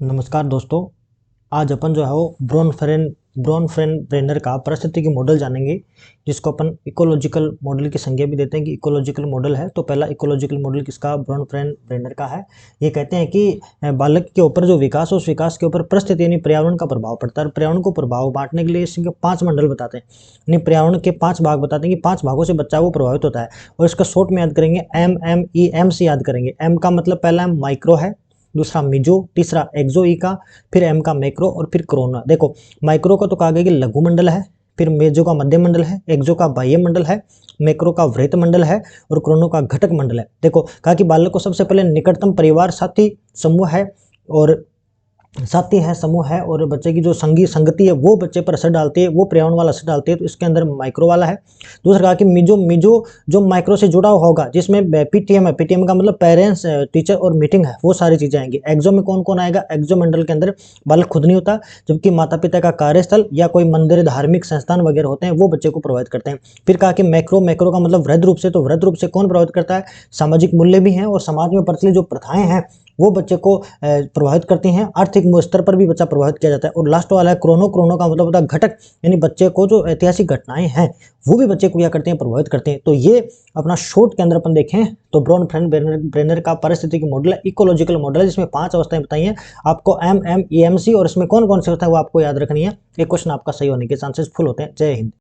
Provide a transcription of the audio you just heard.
नमस्कार दोस्तों। आज अपन जो है वो ब्रॉनफेन-ब्रेनर का पारिस्थितिकी मॉडल जानेंगे, जिसको अपन इकोलॉजिकल मॉडल की संज्ञा भी देते हैं कि इकोलॉजिकल मॉडल है। तो पहला इकोलॉजिकल मॉडल किसका? ब्रॉनफेन-ब्रेनर का है। ये कहते हैं कि बालक के ऊपर जो विकास है उस विकास के ऊपर परिस्थिति यानी पर्यावरण का प्रभाव पड़ता है। और पर्यावरण को प्रभाव बांटने के लिए इसके 5 मंडल बताते हैं, यानी पर्यावरण के 5 भाग बताते हैं कि 5 भागों से बच्चा वो प्रभावित होता है। और इसका शॉर्ट में याद करेंगे एम से याद करेंगे। एम का मतलब पहला माइक्रो है, दूसरा मिजो, तीसरा एक्सोइका, फिर एम का मैक्रो और फिर क्रोना। देखो माइक्रो का तो कहा गया कि लघु मंडल है, फिर मेजो का मध्य मंडल है, एक्सो का बाह्य मंडल है, मैक्रो का वृत्त मंडल है और क्रोनो का घटक मंडल है। देखो कहा कि बालक को सबसे पहले निकटतम परिवार साथी समूह है और साथी है, समूह है और बच्चे की जो संगति है वो बच्चे पर असर डालती है, वो पर्यावरण वाला असर डालती है। तो इसके अंदर माइक्रो वाला है। दूसरा कहा कि मिजो जो माइक्रो से जुड़ा होगा, जिसमें पीटीएम है, पीटीएम का मतलब पेरेंट्स टीचर और मीटिंग है, वो सारी चीजें आएंगी। एक्सो में कौन कौन आएगा? एक्सो मंडल के अंदर बालक खुद नहीं होता, जबकि माता पिता का कार्यस्थल या कोई मंदिर, धार्मिक संस्थान वगैरह होते हैं वो बच्चे को प्रभावित करते हैं। फिर कहा कि मैक्रो का मतलब वृहद रूप से, तो वृहद रूप से कौन प्रभावित करता है? सामाजिक मूल्य भी हैं और समाज में प्रचलित जो प्रथाएं हैं वो बच्चे को प्रभावित करती हैं। आर्थिक स्तर पर भी बच्चा प्रभावित किया जाता है। और लास्ट वाला है क्रोनो का मतलब होता है घटक, यानी बच्चे को जो ऐतिहासिक घटनाएं हैं वो भी बच्चे को क्या करते हैं? प्रभावित करते हैं। तो ये अपना शॉर्ट के अंदर अपन देखें तो ब्रॉनफेन-ब्रेनर का पारिस्थितिकी मॉडल है, इकोलॉजिकल मॉडल है, जिसमें 5 अवस्थाएं बताई हैं। आपको M M E M C और इसमें कौन कौन से होता है वो आपको याद रखनी है। एक क्वेश्चन आपका सही होने के चांसेस फुल होते हैं। जय हिंद।